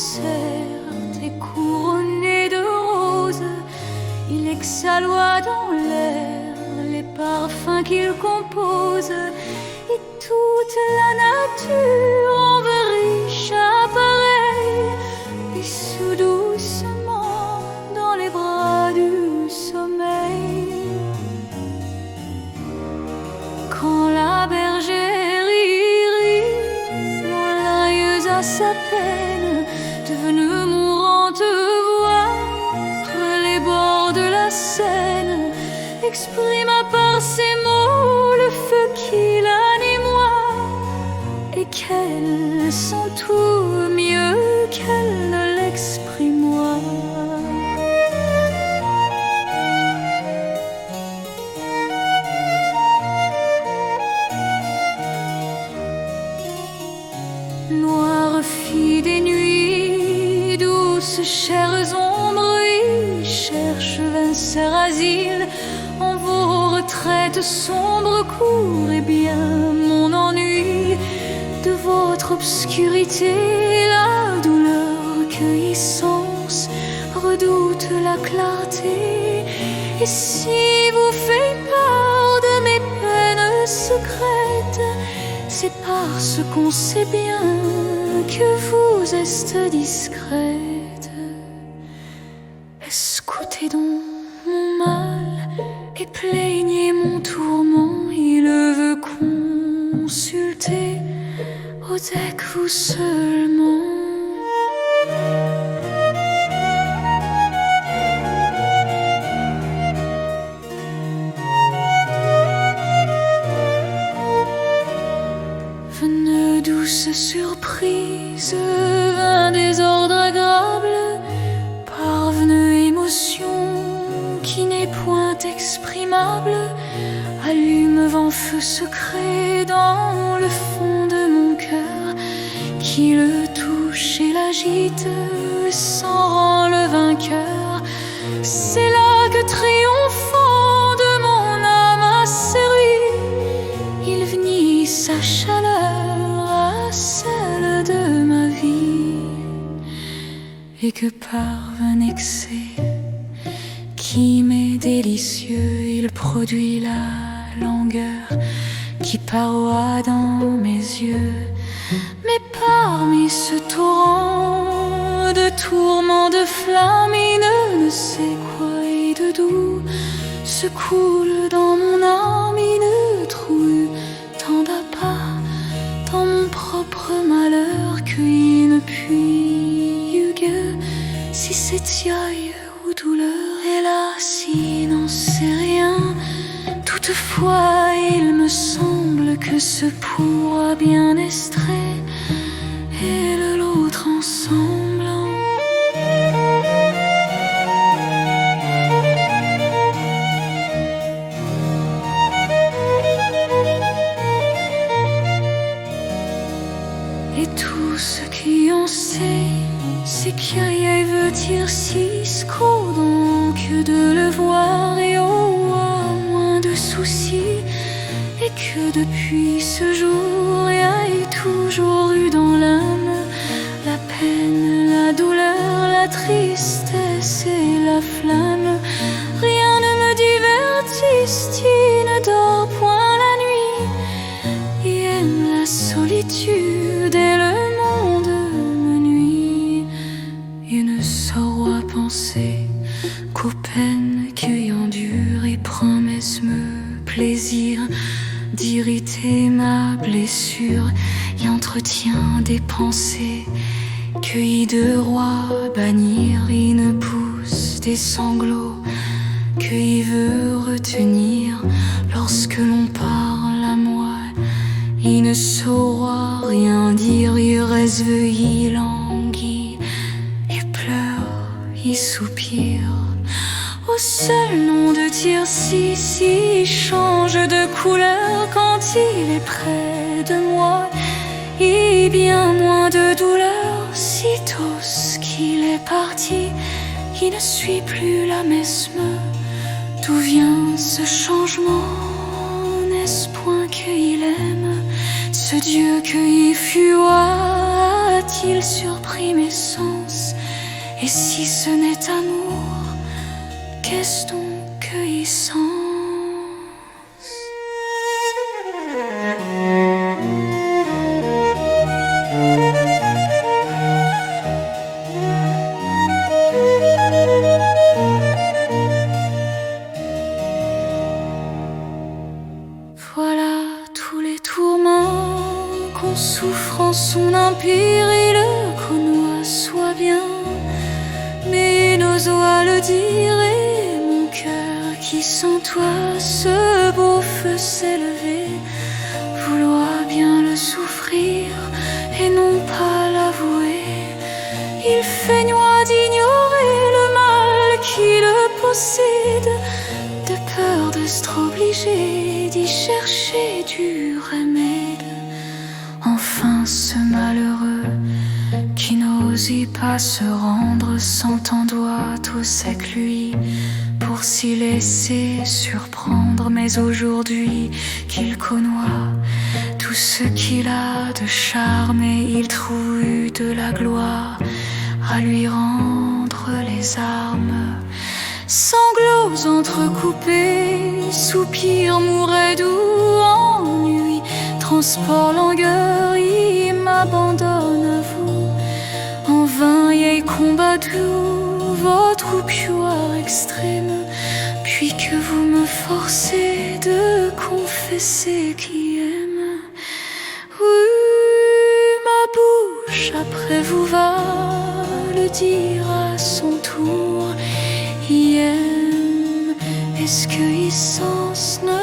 certes est couronné de roses. Il exhaloit dans l'air les parfums qu'il compose, et toute la nature en veut riche appareil, et sous doucement dans les bras du sommeil. Quand la bergère rit, mollailleuse à sa peine, devenue mourante, voir les bords de la Seine, exprime par ces mots le feu qui l'animoie, et qu'elle sent tout mieux qu'elle ne l'exprimoit. Noire fille des nuits, douces chères ombres, oui, cherche vainqueur asile en vos retraites sombres. Courez bien mon ennui de votre obscurité, la douleur cueillit sens, redoute la clarté. Et si vous faites part de mes peines secrètes, c'est parce qu'on sait bien que vous êtes discrète. Escoutez donc mon mal et plaignez mon tourment. Il veut consulter avec vous seulement. Une douce surprise, un désordre agréable, parvenue émotion qui n'est point exprimable, allume vent feu secret dans le fond de mon cœur, qui le touche et l'agite, s'en rend le vainqueur. C'est là que triomphant de mon âme asservie, il vit sa chaleur à celle de ma vie, et que par un excès qui m'est délicieux, il produit la langueur qui paroie dans mes yeux. Mais parmi ce torrent de tourments, de flammes, il ne sait quoi et de doux se coule dans mon âme. Il ne trouve tant d'appât dans mon propre malheur qu'il ne puis que si c'est deuil ou douleur. Hélas, il n'en sait rien. Toutefois, il me semble que ce pourra bien estrer et l'autre ensemble. Et tout ce qui en sait, c'est qu'il veut dire si qu'au donc de le voir et au moins de soucis, et que depuis ce jour il y a toujours eu dans l'âme la peine, la douleur, la tristesse et la flamme. Rien ne me divertisse, il ne dort point la nuit, il aime la solitude et le monde me nuit. Il ne saura penser qu'aux peines qu'il endure, et prend mesme plaisir d'irriter ma blessure, et entretient des pensées cueillies de roi bannir. Il ne pousse des sanglots qu'il veut retenir lorsque l'on parle à moi. Il ne saura rien dire, il reste il languit et pleure, il soupire au seul nom de Tircis. Il change de couleur quand il est près de moi, et bien moins de douleur. Sitôt qu'il est parti, il ne suit plus la mesme. D'où vient ce changement? N'est-ce point qu'il aime ce Dieu qu'il fut à a-t-il surpris mes sens? Et si ce n'est amour, qu'est-ce donc que essence? Voilà tous les tourments qu'on souffre en son empire, il le connoit, soit bien, mais il n'ose le dire, et mon cœur qui sans toi ce beau feu s'élever, vouloir bien le souffrir et non pas l'avouer. Il feignoit d'ignorer le mal qui le possède, de peur de s'être obligé d'y chercher du remède. Enfin ce malheureux qui n'osait pas se rendre s'entendoit au sec lui pour s'y laisser surprendre. Mais aujourd'hui qu'il connoit tout ce qu'il a de charme, et il trouve eu de la gloire à lui rendre les armes. Sanglots entrecoupés, soupirs mouraient doux, ennui, transport, langueur, il m'abandonne à vous. En vain y combat doux, votre oupioir extrême, puis que vous me forcez de confesser qui aime. Oui, ma bouche après vous va le dire à son tour. Il aime, est-ce que il sens ne